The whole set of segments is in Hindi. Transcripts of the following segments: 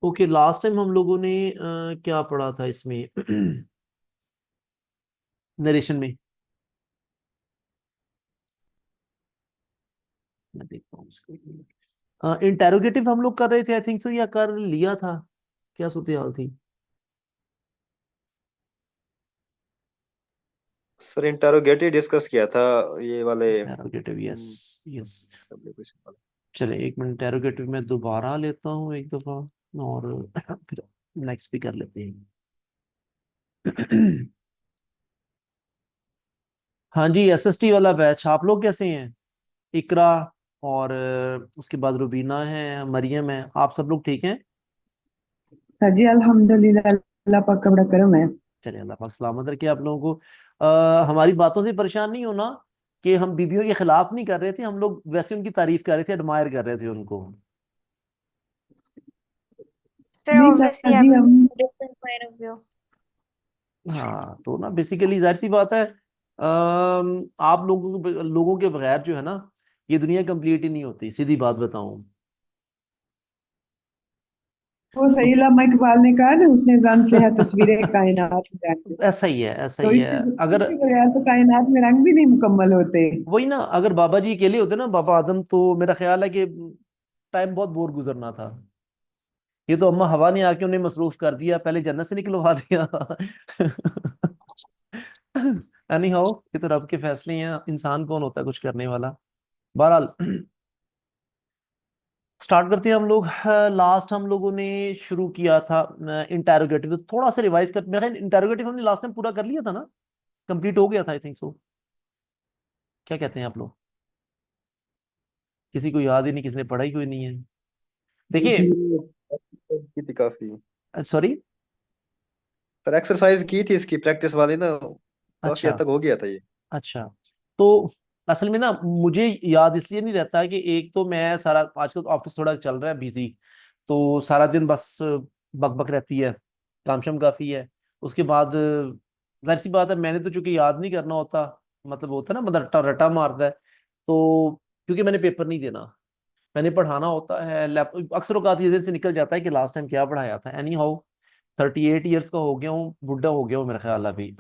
ओके, लास्ट टाइम हम लोगों ने क्या पढ़ा था इसमें नरेशन में? मैं देखता हूँ इसको। इंटेरोगेटिव हम लोग कर रहे थे आई थिंक सो, या कर लिया था? क्या सूरत हाल थी? सर इंटरोगेटिव डिस्कस किया था, ये वाले इंटेरोगेटिव, यस यस। एप्लीकेशन वाले। चले एक मिनट, इंटेरोगेटिव में दोबारा लेता हूँ एक दफा, और फिर नेक्स्ट भी कर लेते हैं। हाँ जी, एसएसटी वाला बैच, आप लोग कैसे हैं? इकरा, और उसके बाद रुबीना है, मरियम है, आप सब लोग ठीक हैं? सर जी अल्हम्दुलिल्लाह, अल्लाह पाक का बड़ा करम है। चलिए, अल्लाह पाक सलामत रखे आप लोगों को। हमारी बातों से परेशान नहीं होना कि हम बीबियों के खिलाफ नहीं कर रहे थे, हम लोग वैसे उनकी तारीफ कर रहे थे, एडमायर कर रहे थे उनको। Sir, नहीं obviously सर जी, having हम a different point of view. हाँ, तो ना बेसिकली जाहिर सी बात है, आप लोगों के बगैर जो है ना, ये दुनिया कंप्लीट ही नहीं होती, सीधी बात बताऊं वो तो। सही अल्लामा इकबाल ने कहा ना, उसने जान से है तस्वीरें कायनात में। ऐसा ही है, ऐसा तो ही है। अगर इसके बगैर तो कायनात में रंग भी नहीं मुकम्मल होते। वही ना, अगर बाबा जी अकेले होते ना, बाबा आदम, तो मेरा ख्याल है कि टाइम बहुत बोर गुजरना था। ये तो अम्मा हवा ने आके उन्हें मसरूफ कर दिया, पहले जन्नत से निकलवा दिया। एनी हाउ, ये तो रब के फैसले हैं, इंसान कौन होता है कुछ करने वाला। बहरहाल, स्टार्ट करते हैं हम लोग। लास्ट हम लोगों ने शुरू किया था इंटेरोगेटिव, तो थोड़ा सा रिवाइज कर, मेरा इंटेरोगेटिव हमने लास्ट टाइम पूरा कर लिया था ना, कंप्लीट हो गया था आई थिंक सो। क्या कहते हैं आप लोग? किसी को याद ही नहीं, किसी ने पढ़ा ही कोई नहीं है। देखिए, की थी काफी। सॉरी। सर एक्सरसाइज की थी इसकी प्रैक्टिस वाली ना, काफी अच्छा हद तक हो गया था ये। अच्छा। तो असल में ना मुझे याद इसलिए नहीं रहता है कि एक तो मैं सारा, आजकल तो ऑफिस थोड़ा चल रहा है बिजी, तो सारा दिन बस बक बक रहती है, काम शाम काफी है। उसके बाद जाहिर सी बात है, मैंने तो चूंकि याद नहीं करना होता, मतलब होता है ना, मतलब रट्टा रट्टा मारता है, तो क्योंकि मैंने पेपर नहीं देना, मैंने पढ़ाना होता है, लैप अक्सर औकात ये दिन से निकल जाता है कि लास्ट टाइम क्या पढ़ाया था। एनी हाउ, 38 ईयर्स का हो गया हूँ, बुढ़ा हो गया हूँ मेरा ख्याल है अभी।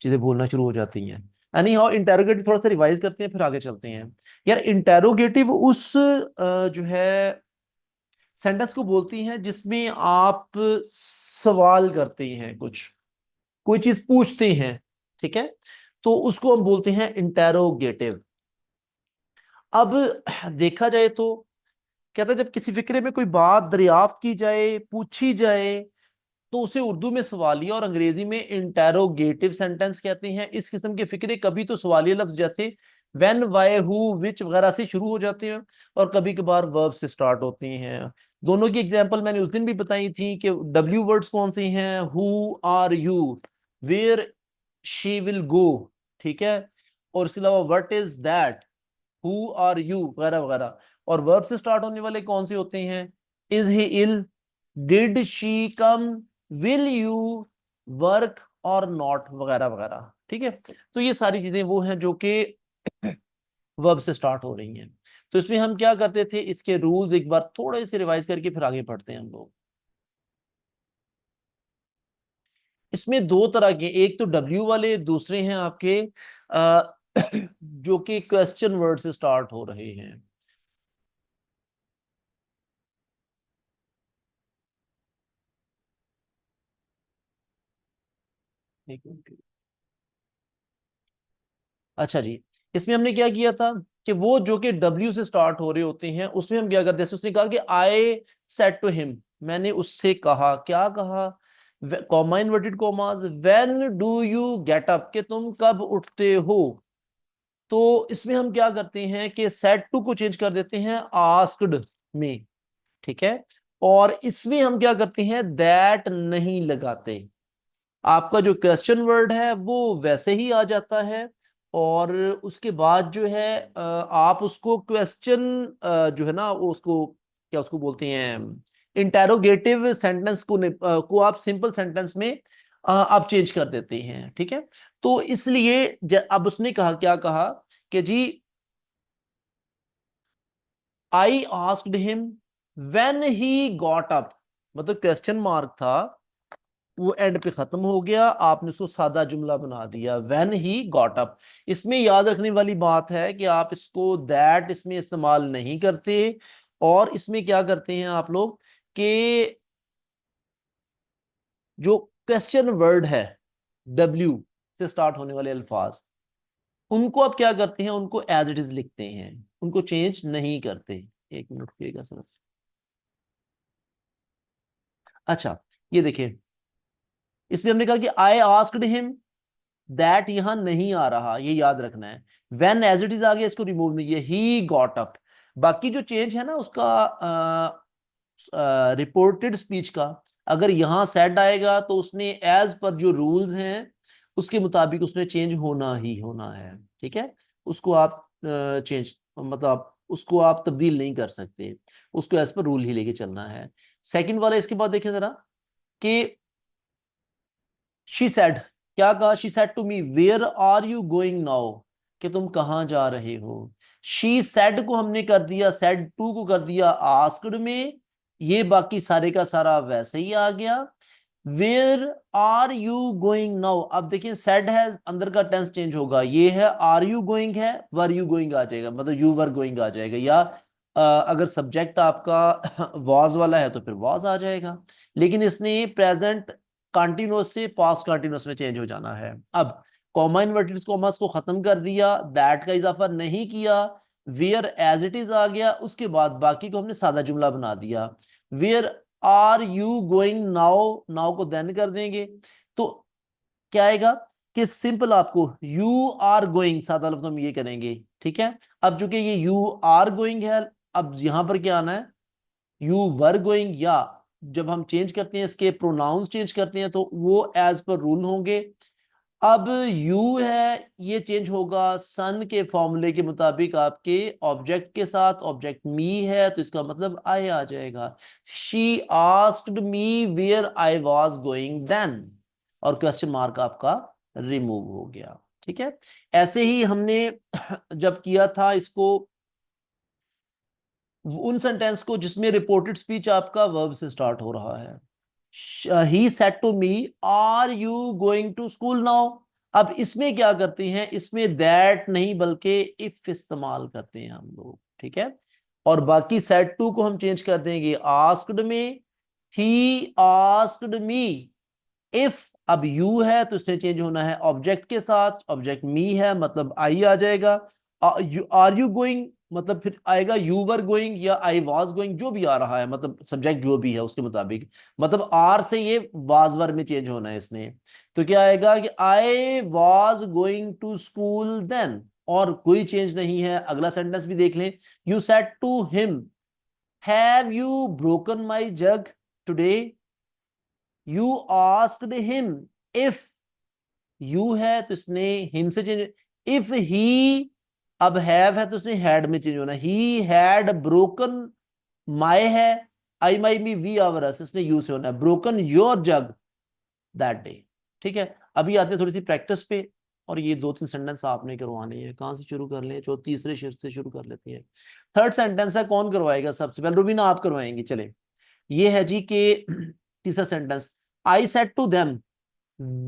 चीजें भूलना शुरू हो जाती हैं। एनी हाउ, इंटेरोगेटिव थोड़ा सा रिवाइज करते हैं, फिर आगे चलते हैं। यार, इंटेरोगेटिव उस जो है सेंटेंस को बोलती हैं जिसमें आप सवाल करते हैं, कुछ कोई चीज पूछते हैं, ठीक है, तो उसको हम बोलते हैं इंटेरोगेटिव। अब देखा जाए तो कहता है, जब किसी फिक्रे में कोई बात दरियाफ्त की जाए, पूछी जाए, तो उसे उर्दू में सवालिया और अंग्रेजी में इंटेरोगेटिव सेंटेंस कहते हैं। इस किस्म के फिक्रे कभी तो सवालिया लफ्ज जैसे व्हेन, व्हाई, हु, विच वगैरह से शुरू हो जाते हैं, और कभी कभार वर्ब से स्टार्ट होते हैं। दोनों की एग्जांपल मैंने उस दिन भी बताई थी कि डब्ल्यू वर्ड्स कौन से हैं, who are you, where she will go, ठीक है, और इसके अलावा what is that, who are you, वगैरह वगैरह। और वर्ब से स्टार्ट होने वाले कौन से होते हैं, is he ill, did she come, will you work और नॉट, वगैरह वगैरह, ठीक है। तो ये सारी चीजें वो हैं जो कि वर्ब से स्टार्ट हो रही हैं। तो इसमें हम क्या करते थे, इसके रूल्स एक बार थोड़े से रिवाइज करके फिर आगे पढ़ते हैं हम लोग। इसमें दो तरह के, एक तो डब्ल्यू वाले, दूसरे हैं आपके जो कि क्वेश्चन वर्ड से स्टार्ट हो रहे हैं। एक मिनट। अच्छा जी, इसमें हमने क्या किया था कि वो जो कि डब्ल्यू से स्टार्ट हो रहे होते हैं, उसमें हम क्या करते हैं, उसने कहा कि आई सेड टू हिम, मैंने उससे कहा, क्या कहा, comma inverted commas, when do you get up, कि तुम कब उठते हो। तो इसमें हम क्या करते हैं कि सेड टू को चेंज कर देते हैं आस्क्ड में, ठीक है, और इसमें हम क्या करते हैं, दैट नहीं लगाते। आपका जो क्वेश्चन वर्ड है वो वैसे ही आ जाता है, और उसके बाद जो है आप उसको क्वेश्चन जो है ना, वो उसको क्या उसको बोलते हैं, इंटेरोगेटिव सेंटेंस को आप सिंपल सेंटेंस में आप चेंज कर देते हैं, ठीक है। तो इसलिए अब उसने कहा, क्या कहा कि जी, I asked him when he got up, मतलब क्वेश्चन मार्क था, वो एंड पे खत्म हो गया, आपने उसको सादा जुमला बना दिया, व्हेन ही गॉट अप। इसमें याद रखने वाली बात है कि आप इसको दैट इसमें इस्तेमाल नहीं करते, और इसमें क्या करते हैं आप लोग कि जो क्वेश्चन वर्ड है डब्ल्यू से स्टार्ट होने वाले अल्फाज, उनको आप क्या करते हैं, उनको एज इट इज लिखते हैं, उनको चेंज नहीं करते। एक मिनट रुकिएगा सर। अच्छा, ये देखिए, इसमें हमने कहा कि आई आस्क्ड हिम, दैट यहां नहीं आ रहा, ये याद रखना है। व्हेन एज इट इज आ गया, इसको रिमूव नहीं किया, ही गॉट अप। बाकी जो चेंज है ना उसका रिपोर्टेड स्पीच का, अगर यहां सेड आएगा तो उसने एज पर जो रूल्स हैं उसके मुताबिक उसने चेंज होना ही होना है, ठीक है। उसको आप चेंज मतलब उसको आप तब्दील नहीं कर सकते, उसको एज पर रूल ही लेके चलना है। सेकंड वाला, इसके बाद देखें जरा कि शी सेड, क्या कहा, she said to me where are you going now, कि तुम कहां जा रहे हो। शी सेड को हमने कर दिया, सेड टू को कर दिया आस्क्ड में, ये बाकी सारे का सारा वैसे ही आ गया। Where are you going now, अब देखिए सेड है, अंदर का टेंस चेंज होगा, ये है आर यू गोइंग है, वर यू गोइंग आ जाएगा, मतलब यू वर गोइंग आ जाएगा, या अगर सब्जेक्ट आपका वाज वाला है तो फिर वाज आ जाएगा। लेकिन इसने प्रेजेंट कंटिन्यूअस से पास्ट कंटिन्यूअस में चेंज हो जाना है। अब कॉमा इन्वर्टेड कॉमास को खत्म कर दिया, दैट का इजाफा नहीं किया, वेयर एज इट इज आ गया, उसके बाद बाकी को हमने सादा जुमला बना दिया। Where are you going now, now को देन कर देंगे, तो क्या आएगा कि सिंपल आपको यू आर गोइंग सादा लफ्जों में ये करेंगे, ठीक है। अब चूंकि ये यू आर गोइंग है, अब यहां पर क्या आना है, यू वर गोइंग, या जब हम चेंज करते हैं इसके प्रोनाउंस चेंज करते हैं तो वो एज पर रूल होंगे। अब यू है, ये चेंज होगा सन के फॉर्मूले के मुताबिक आपके ऑब्जेक्ट के साथ, ऑब्जेक्ट मी है तो इसका मतलब आई आ जाएगा। She asked me where I was going then, और क्वेश्चन मार्क आपका रिमूव हो गया, ठीक है। ऐसे ही हमने जब किया था इसको, उन सेंटेंस को जिसमें रिपोर्टेड स्पीच आपका वर्ब से स्टार्ट हो रहा है। He said to me are you going to school now, अब इसमें क्या करते हैं, इसमें दैट नहीं बल्कि इफ इस्तेमाल करते हैं हम लोग, ठीक है। और बाकी सेड टू को हम चेंज कर देंगे आस्क्ड में, ही आस्क्ड मी इफ, अब यू है तो इसने चेंज होना है ऑब्जेक्ट के साथ, ऑब्जेक्ट मी है मतलब आई आ जाएगा। आर यू गोइंग मतलब फिर आएगा यू वर गोइंग या आई वाज गोइंग, जो भी आ रहा है, मतलब सब्जेक्ट जो भी है उसके मुताबिक, मतलब आर से ये वाज वर में चेंज होना है इसने। तो क्या आएगा कि I was going to school then, और कोई चेंज नहीं है। अगला सेंटेंस भी देख लें, you said to him have you broken my jug today, you asked him if, you है तो इसने हिम से चेंज, इफ ही, अब हैव है तो इसने हैड में चेंज होना, ही हैड ब्रोकन, माई है, आई माई मी वी आवर अस, इसने यू से होना है, broken your jug that day, ठीक है। अभी आते हैं थोड़ी सी प्रैक्टिस पे, और ये 2-3 सेंटेंस आपने करवाने हैं। कहां से शुरू कर लें, जो तीसरे शिफ्ट से शुरू कर लेते हैं। थर्ड सेंटेंस है, कौन करवाएगा सबसे पहले, रुबीना आप करवाएंगे, चले। ये है जी के तीसरा sentence, I said to them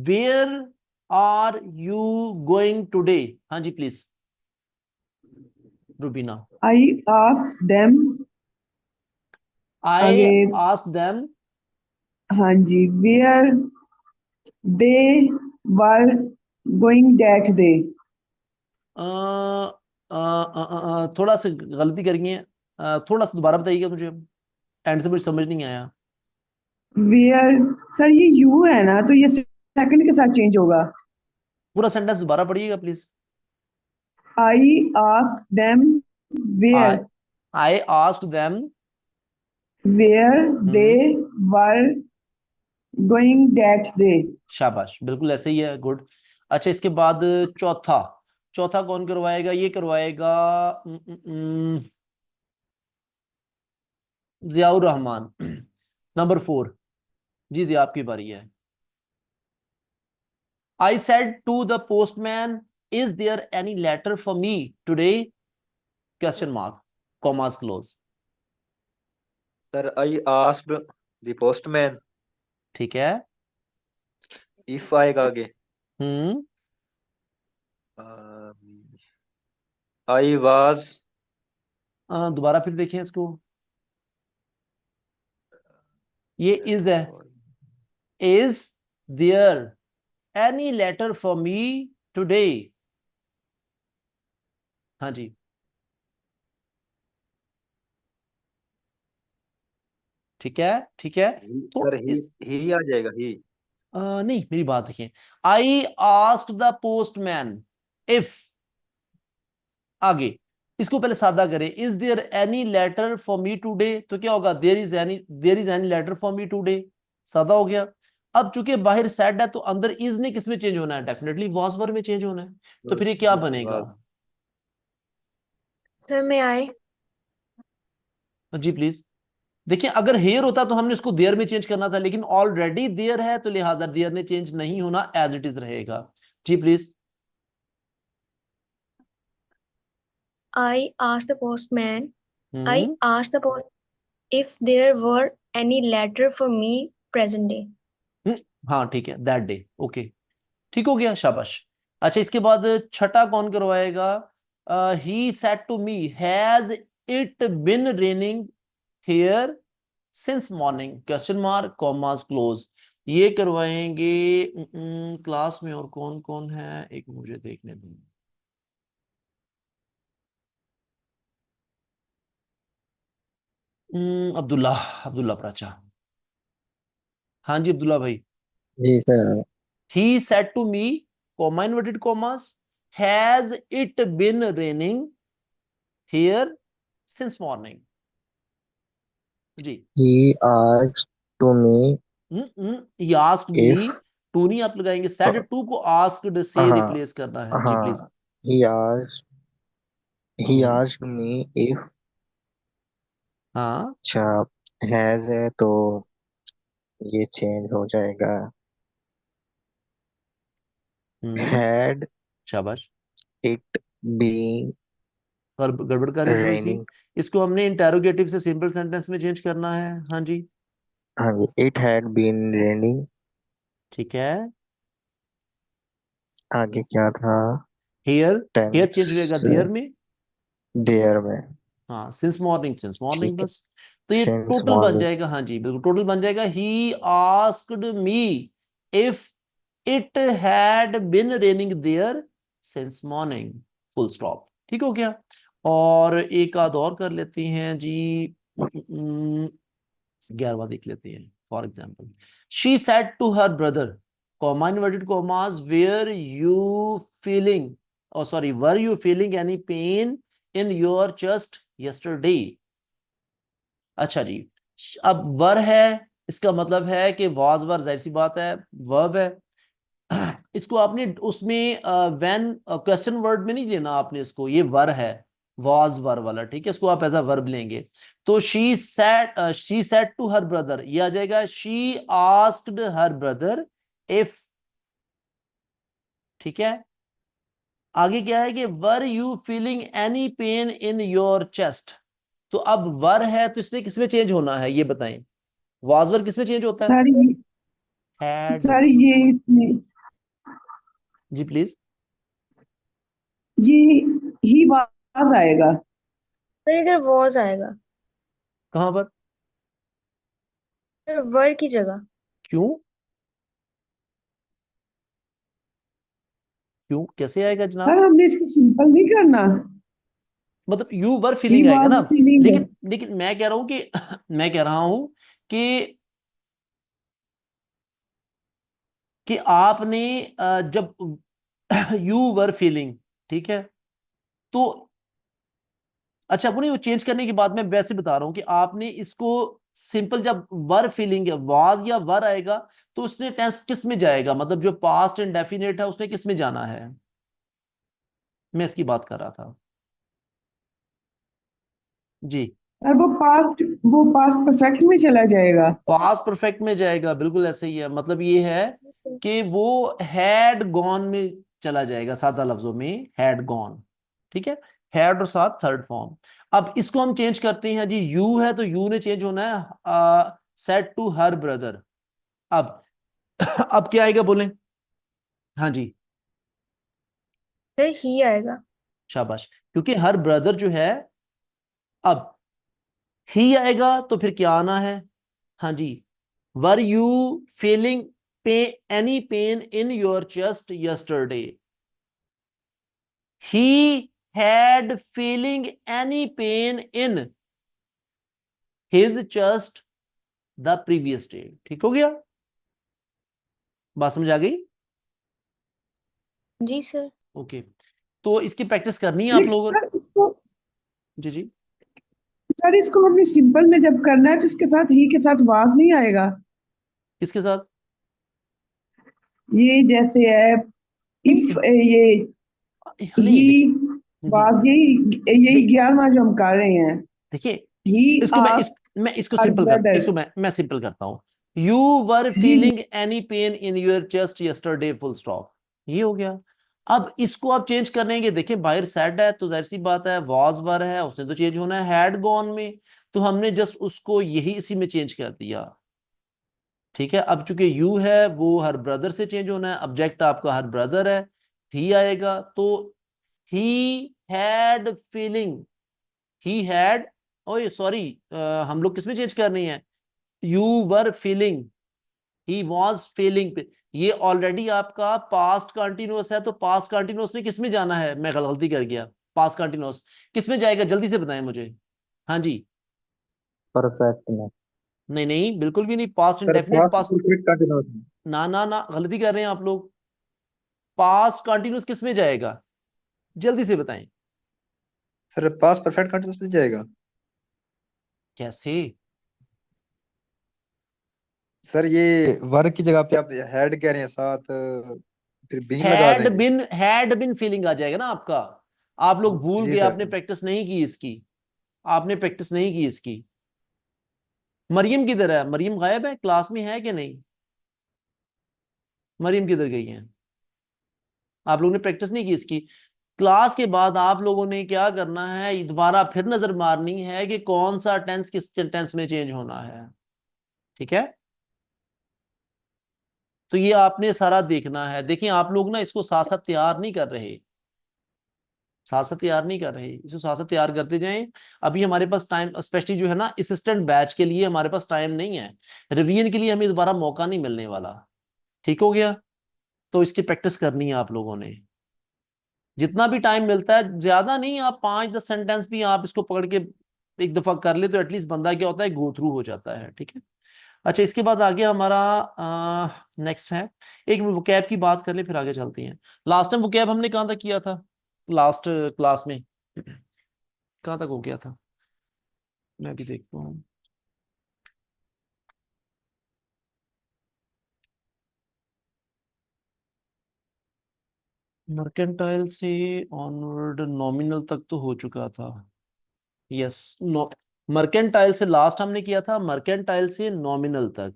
where are you going today, हाँ जी please Rubina. I asked them, I आगे, आस्क्ड देम, हाँ जी, where they were going that day. थोड़ा सा गलती करेंगे, थोड़ा सा दोबारा बताइएगा, मुझे एंड से मुझे समझ नहीं आया। Where, सर ये you है ना, तो ये सेकंड के साथ चेंज होगा। पूरा सेंटेंस दोबारा पढ़िएगा please. I asked them I where I asked them, they were going that day. शाबाश, बिल्कुल ऐसे ही है, गुड। अच्छा, इसके बाद चौथा, चौथा कौन करवाएगा, ये करवाएगा जियाउर रहमान। नंबर 4, जी जी आपकी बारी है। I said to the postman is there any letter for me today, question mark, commas close. Sir I asked the postman, ठीक है। इफ आएगा आगे। हम्म। आई वाज, दोबारा फिर देखें इसको। ये इज है। Is there any letter for me today? हाँ जी। ठीक है, ठीक है। तो सर ही आ जाएगा ही। नहीं, मेरी बात देखिए। I asked the postman if, आगे इसको पहले सादा करें। Is there any letter for me today, तो क्या होगा? There is any letter for me today, सादा हो गया। अब चूंकि बाहर सेड है तो अंदर इज ने किस में चेंज होना है? डेफिनेटली वॉज वर्ब में चेंज होना है। तो फिर ये क्या बनेगा? Sir, may I? जी प्लीज। देखिए, अगर हेयर होता तो हमने इसको देयर में चेंज करना था, लेकिन ऑलरेडी देयर है तो लिहाजा देयर ने चेंज नहीं होना, एज इट इज रहेगा। जी please. I asked the postman. I हम्म। asked the post if there were any letter for me present day. हाँ ठीक है, दैट डे। ओके, ठीक हो गया, शाबाश। अच्छा, इसके बाद छठा कौन करवाएगा? He said to me, has it been raining here since morning? Question mark, commas close. ये करवाएंगे क्लास में। और कौन कौन है, एक मुझे देखने दें। अब्दुल्ला, अब्दुल्ला प्राचा। हाँ जी अब्दुल्ला भाई। जी sir. He said to me, comma inverted commas, has it been raining here since morning? जी। He asked to me He asked if me, to नहीं आप लगाएंगे, said टू को asked से हाँ रिप्लेस करना है। जी प्लीज। हाँ he asked he asked me if, हाँ। अच्छा has है तो ये चेंज हो जाएगा, had शाबाश। it been गड़बड़ कर रहे हैं थोड़ी सी। raining, इसको हमने इंटेरोगेटिव से सिंपल सेंटेंस में चेंज करना है। हाँ जी। हाँ जी, it had been raining, ठीक है। आगे क्या था? हेयर, हेयर चेंज टेंस होगा देयर में। देयर में, हाँ, सिंस मॉर्निंग, सिंस मॉर्निंग ठीक है, बस। तो ये since टोटल बन morning, जाएगा। हाँ जी बिल्कुल, टोटल बन जाएगा। He asked me if it had been raining there since morning, full stop. ठीक हो गया। और एक आध और कर लेते हैं जी। 11वां देख लेते हैं। For example, she said to her brother, comma inverted commas, were you feeling, oh sorry, were you feeling any pain in your chest yesterday? अच्छा जी। अब वर है, इसका मतलब है कि वाज वर, जाहिर सी बात है वर्ब है। इसको आपने उसमें व्हेन क्वेश्चन वर्ड में नहीं लेना आपने इसको, ये वर है, वाज वर वाला। ठीक है, इसको आप एज अ वर्ब लेंगे। तो she said to her brother, ये आ जाएगा she asked her brother if. ठीक है। आगे क्या है कि were you feeling any pain in your chest? तो अब वर है तो इसने किसमें चेंज होना है, ये बताएं। वाज वर किसमें चेंज होता सर है? हैड। ये इसमें जी प्लीज। ये ही वाज आएगा। Sir, इधर was आएगा। कहां पर? Sir, were की जगह। क्यों? क्यों, कैसे आएगा जनाब? सर हमने इसको सिंपल नहीं करना। मतलब यू वर ही फीलिंग आएगा वाज ना। फीलिंग। लेकिन लेकिन मैं कह रहा हूं कि मैं कह रहा हूं कि आपने जब यू वर फीलिंग, ठीक है, तो अच्छा वो नहीं, वो चेंज करने की बात मैं वैसे बता रहा हूं कि आपने इसको सिंपल, जब वर फीलिंग है, वाज या वर आएगा तो उसने टेंस किस में जाएगा, मतलब जो पास्ट इंडेफिनिट है उसने किस में जाना है, मैं इसकी बात कर रहा था। जी। सर वो पास्ट परफेक्ट में चला जाएगा। पास्ट परफेक्ट में जाएगा, बिल्कुल ऐसे ही है। मतलब ये है कि वो हैड गॉन में चला जाएगा, सादा लफ्जों में हैड गॉन। ठीक है, हैड और साथ थर्ड फॉर्म। अब इसको हम चेंज करते हैं जी। यू है तो यू ने चेंज होना है said to her brother। अब अब क्या आएगा बोलें? हाँ जी, सर ही आएगा। शाबाश। क्योंकि हर ब्रदर जो है, अब ही आएगा तो फिर क्या आना है? हाँ जी, were you feeling any pain in your chest yesterday? He had feeling any pain in his chest the previous day. ठीक हो गया? बात समझ आ गई? जी सर। ओके, तो इसकी प्रैक्टिस करनी है आप लेकिन लोगों। जी जी, सर इसको हमने सिंपल में जब करना है तो इसके साथ ही के साथ वाज नहीं आएगा। किसके साथ? ये जैसे है इफ ये नहीं ही देखिए, वाज, यही 11वां जो हम कर रहे हैं। देखिए ही इसको आस्क्ड मैं इसको हर सिंपल कर, ब्रदर। इसको मैं सिंपल करता हूं। यू वर जी जी। Feeling any pain in your chest yesterday, full stop. ये हो गया। अब इसको आप चेंज करेंगे, देखिए बाहर सेड है तो जाहिर सी बात है, वाज वर है उसने तो चेंज होना है हैड गॉन में, तो हमने जस्ट उसको यही इसी में चेंज कर दिया। ठीक है, अब चूंकि यू है वो हर ब्रदर से चेंज होना है, ऑब्जेक्ट आपका हर ब्रदर है, ही आएगा तो ही हैड फीलिंग, ही हैड, ओए सॉरी, हम लोग किसमें चेंज करनी है? You were feeling, he was feeling. ये ऑलरेडी आपका पास्ट कंटिन्यूअस है, तो पास्ट कंटिन्यूअस में किसमें जाना है? मैं गलती कर गया, पास्ट कंटिन्यूअस किसमें जाएगा? जल्दी से बताएं मुझे। हाँ जी, परफेक्ट में। नहीं नहीं बिल्कुल भी नहीं, past sir indefinite past past. Perfect continuous में। ना ना ना, गलती कर रहे हैं आप लोग। पास्ट कंटिन्यूअस किसमें जाएगा? जल्दी से बताएं। सर पास्ट परफेक्ट कंटिन्यूअस में जाएगा। कैसे? सर ये वर्क की जगह पे आप हेड कह रहे हैं साथ, फिर बीन लगा देंगे। हैड बिन फीलिंग आ जाएगा ना आपका। आप लोग भूल जी गए, सर। आपने प्रैक्टिस नहीं की इसकी, आपने प्रैक्टिस नहीं की इसकी। मरियम किधर है? मरियम गायब है, क्लास में है कि नहीं? मरियम किधर गई है? आप लोगों ने प्रैक्टिस नहीं की इसकी। क्लास के बाद आप लोगों ने क्या करना है, दोबारा फिर नजर मारनी है कि कौन सा टेंस किस टेंस में चेंज होना है। ठीक है, तो ये आपने सारा देखना है। देखिए आप लोग ना इसको साथ साथ तैयार नहीं कर रहे, साथ साथ तैयार नहीं कर रहे, इसको साथ साथ तैयार करते जाएं। अभी हमारे पास टाइम, स्पेशली जो है ना असिस्टेंट बैच के लिए हमारे पास टाइम नहीं है, रिवीजन के लिए हमें दोबारा मौका नहीं मिलने वाला। ठीक हो गया? तो इसकी प्रैक्टिस करनी है आप लोगों ने, जितना भी टाइम मिलता है, ज्यादा नहीं, आप 5-10 सेंटेंस भी आप इसको पकड़ के एक दफा कर ले तो एटलीस्ट बंदा क्या होता है, गो थ्रू हो जाता है। ठीक है, अच्छा इसके बाद आगे हमारा नेक्स्ट है, एक वोकैब की बात कर ले फिर आगे चलते हैं। लास्ट टाइम वोकैब हमने कहाँ तक किया था? लास्ट क्लास में कहाँ तक हो गया था? मैं भी देखता हूँ। मर्केंटाइल से ऑनवर्ड नॉमिनल तक तो हो चुका था। यस, नो, मर्केंटाइल से लास्ट हमने किया था, मर्केंटाइल से नॉमिनल तक,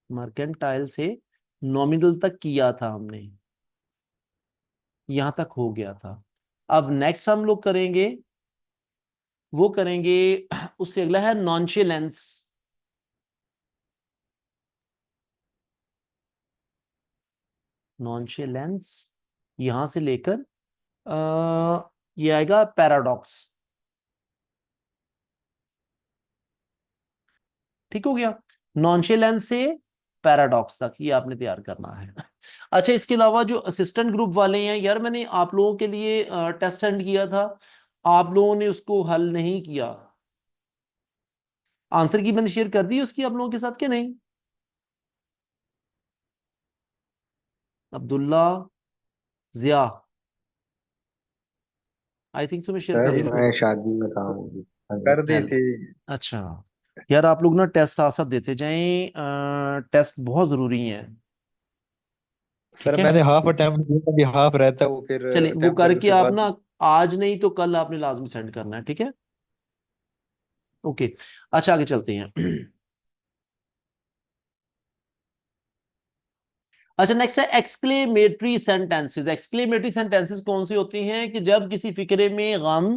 मर्केंटाइल से नॉमिनल तक किया था हमने, यहां तक हो गया था। अब नेक्स्ट हम लोग करेंगे, वो करेंगे उससे अगला है नॉनशेलेंस। नॉनशेलेंस यहां से लेकर ये आएगा पैराडॉक्स। ठीक हो गया, नॉनशेलेंस से पैराडॉक्स तक ये आपने तैयार करना है। अच्छा इसके अलावा जो असिस्टेंट ग्रुप वाले हैं यार, मैंने आप लोगों के लिए टेस्ट सेंड किया था, आप लोगों ने उसको हल नहीं किया। आंसर की मैंने शेयर कर दी उसकी आप लोगों के साथ कि नहीं? अब्दुल्ला, जिया, आई थिंक तो मैं शेयर सर कर जी दी। मैं शादी में था अभी। हाँ जी। कर दी थी। अच्छा, यार आप लोग ना टेस्ट साथ साथ देते जाएं, टेस्ट बहुत जरूरी है। सर ठीक है, मैंने हाफ अटेम्प्ट दिया, अभी हाफ रहता है वो, फिर चलिए वो अटेम्प्ट करके करके उसके आप बाद। ना आज नहीं तो कल आपने लाजमी सेंड करना है। ठीक है, ओके, अच्छा आगे चलते हैं। अच्छा नेक्स्ट है एक्सक्लेमेटरी सेंटेंसेस। एक्सक्लेमेटरी सेंटेंसेस कौन सी होती हैं? कि जब किसी फिक्रे में गम,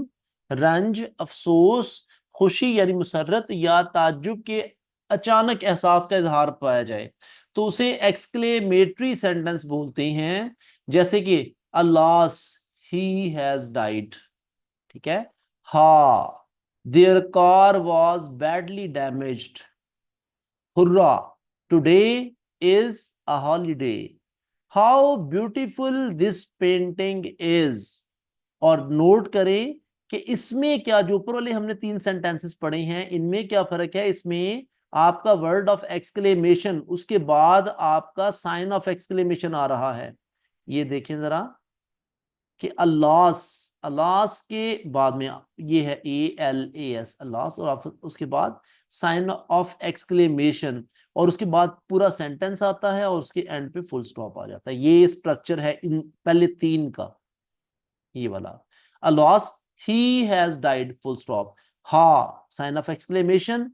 रंज, अफसोस, खुशी यानी मुसर्रत या ताज्जुब के अचानक एहसास का इजहार पाया जाए तो उसे एक्सक्लेमेटरी सेंटेंस बोलते हैं, जैसे कि अलास ही हैज डाइड। ठीक है। हा their car was badly damaged. Hurrah today is a holiday. How beautiful this painting is. और नोट करें कि इसमें क्या, जो ऊपर वाले हमने 3 सेंटेंसेस पढ़े हैं, इनमें क्या फर्क है। इसमें आपका वर्ड ऑफ एक्सक्लेमेशन, उसके बाद आपका साइन ऑफ एक्सक्लेमेशन आ रहा है। ये देखें जरा कि अल्लास, अल्लास के बाद में ये है ALAS अल्लास, और उसके बाद साइन ऑफ एक्सक्लेमेशन, और उसके बाद पूरा सेंटेंस आता है और उसके एंड पे फुल स्टॉप आ जाता है। ये स्ट्रक्चर है इन पहले 3 का, ये वाला। Alas, he has died, full stop. Ha sign of exclamation,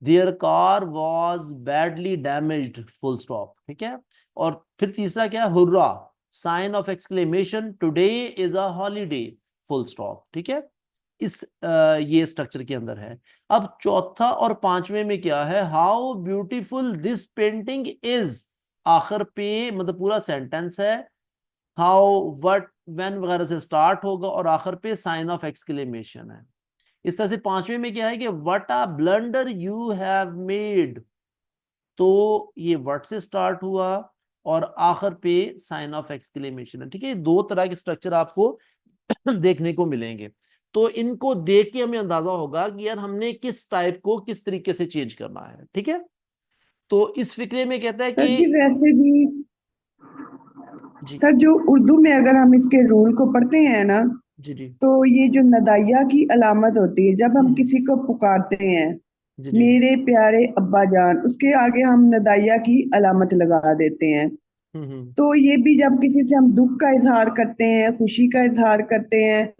their car was badly damaged, full stop. ठीक है। और फिर तीसरा क्या है, hurrah sign of exclamation, today is a holiday, full stop. ठीक है। इस ये स्ट्रक्चर के अंदर है। अब चौथा और पांचवें में क्या है, how beautiful this painting is, आखिर पे मतलब पूरा सेंटेंस है, हाउ व्हाट व्हेन वगैरह से स्टार्ट होगा और आखिर पे साइन ऑफ एक्सक्लेमेशन है। इस तरह से पांचवें में क्या है कि what a blunder you have made, तो ये व्हाट से स्टार्ट हुआ और आखिर पे साइन ऑफ एक्सक्लेमेशन है। ठीक है। 2 तरह के स्ट्रक्चर आपको देखने को मिलेंगे। तो इनको देख के हमें अंदाजा होगा कि यार हमने किस टाइप को किस तरीके से चेंज करना है। ठीक है। तो इस फिक्रे में कहता है सर जी कि वैसे भी जी सर जो उर्दू में अगर हम इसके रूल को पढ़ते हैं ना, जी जी तो ये जो नदाइया की अलामत होती है जब हम हम्म, किसी को पुकारते हैं, जी जी मेरे प्यारे अब्बा जान, उसके आगे हम नदाइया की अलामत लगा देते हैं। हम्म। तो ये भी जब किसी से हम दुख का इजहार करते हैं, खुशी का इजहार करते हैं,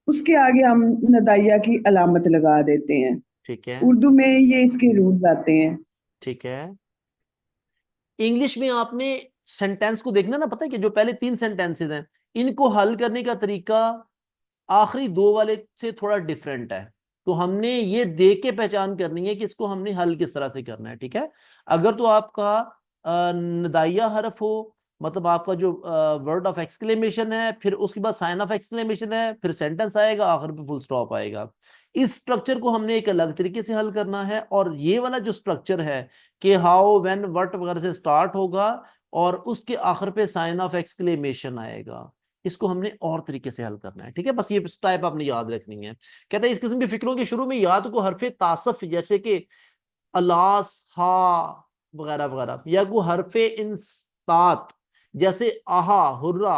उसके आगे हम नदाइया की अलामत लगा देते हैं। ठीक है। उर्दू में ये इसके रूल्स आते हैं। ठीक है। इंग्लिश में आपने सेंटेंस को देखना ना, पता है कि जो पहले 3 सेंटेंसेस हैं, इनको हल करने का तरीका आखिरी 2 वाले से थोड़ा डिफरेंट है। तो हमने ये देख के पहचान करनी है कि इसको हमने हल किस तरह से करना है। ठीक है। अगर तो आपका नदाइया हरफ हो, मतलब आपका जो वर्ड ऑफ एक्सक्लेमेशन है, फिर उसके बाद साइन ऑफ एक्सक्लेमेशन है, फिर सेंटेंस आएगा, आखिर पे फुल स्टॉप आएगा। इस स्ट्रक्चर को हमने एक अलग तरीके से हल करना है। और ये वाला जो स्ट्रक्चर है कि हाउ व्हेन व्हाट वगैरह से स्टार्ट होगा और उसके आखिर पे साइन ऑफ एक्सक्लेमेशन आएगा, इसको हमने और तरीके से हल करना है। ठीक है। बस ये टाइप आपने याद रखनी है। कहता है इस किस्म की फिक्रों के शुरू में याद को हरफे तासफ जैसे कि अलास, हा वगैरह वगैरह, या को हरफे इंसात जैसे आहा, हुर्रा,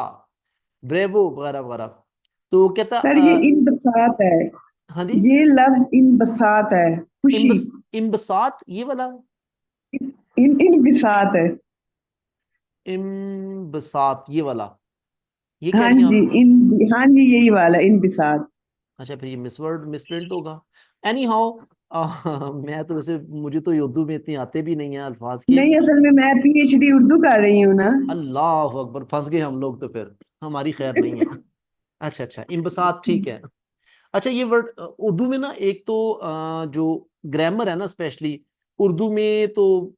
ब्रेवो वगैरह वगैरह। तो कहता सर ये इन बसात है, हाँ जी, ये लफ्ज इन बसात है, खुशी। इम्बसात ये वाला, इन बिसात है। इम्बसात ये वाला, ये कह हाँ रही हैं जी, आप। हाँ जी यही वाला इन बिसात। अच्छा, फिर ये मिसवर्ड मिसप्रिंट होगा। एनी हाउ मैं तो वैसे, मुझे तो ये उर्दू में इतनी आते भी नहीं है अल्फाज के। नहीं, असल में मैं PhD उर्दू कर रही हूँ ना। अल्लाह अकबर, फंस गए हम लोग तो, फिर हमारी खैर नहीं है। अच्छा अच्छा, इनबसात ठीक है। अच्छा, ये वर्ड उर्दू में ना, एक तो जो ग्रामर है ना स्पेशली उर्दू में, तो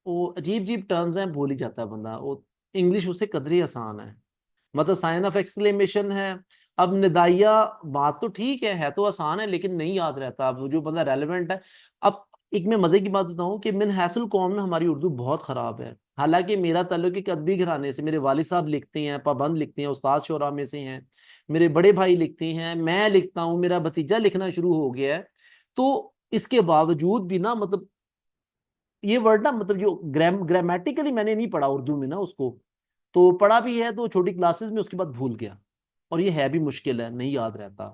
वो अजीब अजीब टर्म्स हैं, भूल ही जाता है बंदा वो। इंग्लिश उससे कदरी आसान है। मतलब साइन ऑफ एक्सक्लेमेशन है। अब निदाइया, बात तो ठीक है तो आसान है, लेकिन नहीं याद रहता। अब जो बंदा रेलेवेंट है। अब एक मैं मजे की बात बताऊं कि मिन हैसल कौम ना हमारी उर्दू बहुत खराब है। हालांकि मेरा ताल्लुक एक अदबी घराने से, मेरे वालिद साहब लिखते हैं, पाबंद लिखते हैं, उस्ताद शोरा में से हैं, मेरे बड़े भाई लिखते हैं, मैं लिखता हूँ, मेरा भतीजा लिखना शुरू हो गया है। तो इसके बावजूद भी ना, मतलब ये वर्ड ना, मतलब जो ग्रामेटिकली मैंने नहीं पढ़ा उर्दू में ना उसको, तो पढ़ा भी है तो छोटी क्लासेस में, उसके बाद भूल गया। और ये है भी मुश्किल है, नहीं याद रहता।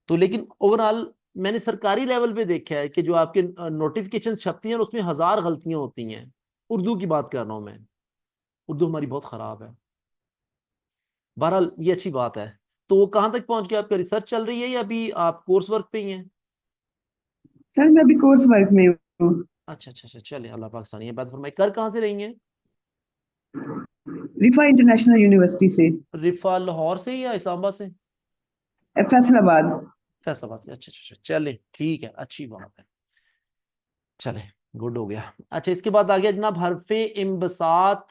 तो लेकिन ओवरऑल मैंने सरकारी लेवल पे देखा है कि जो आपके नोटिफिकेशन छपती हैं और उसमें 1000 गलतियां होती हैं। उर्दू की बात कर रहा हूं मैं, उर्दू हमारी बहुत खराब है। बहरहाल ये अच्छी बात है। तो कहाँ तक पहुंच गया, आपका रिसर्च चल रही है या अभी आप कोर्स वर्क पे ही हैं? सर मैं अभी कोर्स वर्क में हूँ। अच्छा अच्छा अच्छा, चलिए, अल्लाह पाकिस्तानी है। बात फरमाइए, कर कहाँ से रही हैं? रिफा इंटरनेशनल यूनिवर्सिटी से, रिफा लाहौर से या इस्लामाबाद से? फैसलाबाद। फैसलाबाद से, अच्छा अच्छा अच्छा, चले ठीक है, अच्छी बात है, चले गुड हो गया। अच्छा इसके बाद आ गया जनाब हरफे इम्बसात,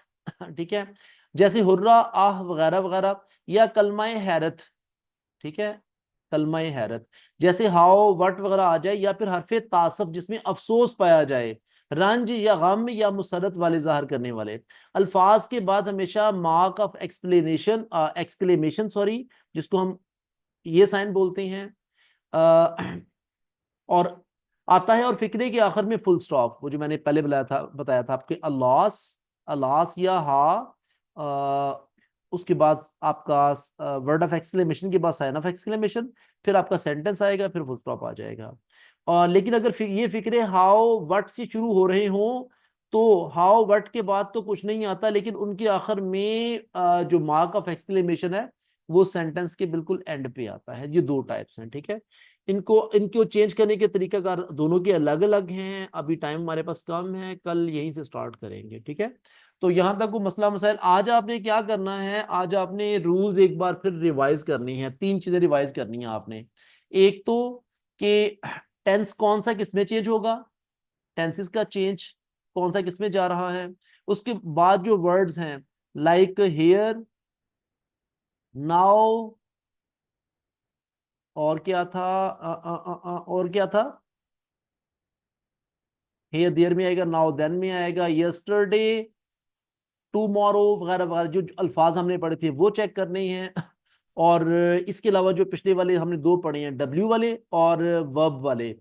ठीक है, जैसे हुर्रा, आह वगैरह वगैरह, या कलमाए हैरत, ठीक है, कलमाए हैरत, जैसे हाओ वट वगैरह आ जाए, या फिर हरफे तासब जिसमें अफसोस पाया जाए, रंज या गम या मुसरत वाले जाहिर करने वाले अल्फाज के बाद हमेशा mark of explanation exclamation sorry, जिसको हम ये साइन बोलते हैं, और आता है, और फिक्रे के आखिर में फुल स्टॉप, वो जो मैंने पहले बताया था आपके अल्लास, अल्लास या हा, उसके बाद आपका वर्ड ऑफ एक्सक्लेमेशन के बाद साइन ऑफ एक्सक्लेमेशन, फिर आपका सेंटेंस आएगा, फिर फुल स्टॉप आ जाएगा। और लेकिन अगर ये फिक्रे हाउ वट से शुरू हो रहे हों तो हाउ वट के बाद तो कुछ नहीं आता, लेकिन उनके आखिर में जो मार्क ऑफ एक्सक्लेमेशन है वो सेंटेंस के बिल्कुल एंड पे आता है। ये दो टाइप्स हैं, ठीक है। इनको चेंज करने के तरीकाकार दोनों के अलग अलग हैं। अभी टाइम हमारे पास कम है, कल यहीं से स्टार्ट करेंगे, ठीक है। तो यहाँ तक वो मसला मसाइल। आज आपने क्या करना है, आज आपने रूल्स एक बार फिर रिवाइज करनी है। तीन चीजें रिवाइज करनी है आपने। एक तो कि टेंस कौन सा किसमें चेंज होगा, टेंसेस का चेंज कौन सा किसमें जा रहा है। उसके बाद जो वर्ड्स हैं लाइक हेयर, नाउ, और क्या था और क्या था, हेयर देयर में आएगा, नाउ देन में आएगा, यस्टरडे, टुमारो वगैरह वगैरह जो अल्फाज हमने पढ़े थे वो चेक करने हैं। और इसके अलावा जो पिछले वाले हमने दो पढ़े हैं, डब्ल्यू वाले और वर्ब वाले,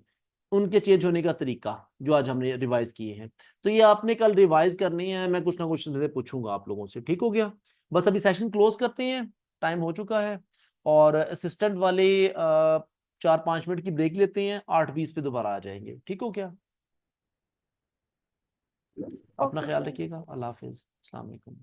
उनके चेंज होने का तरीका जो आज हमने रिवाइज किए हैं। तो ये आपने कल रिवाइज करनी है, मैं कुछ ना कुछ से पूछूंगा आप लोगों से, ठीक हो गया। बस अभी सेशन क्लोज करते हैं, टाइम हो चुका है। और असिस्टेंट वाले 4-5 मिनट की ब्रेक लेते हैं, 8:20 पे दोबारा आ जाएंगे, ठीक हो क्या। अपना Okay, ख्याल sir. रखिएगा, अल्लाह हाफिज, अस्सलाम वालेकुम।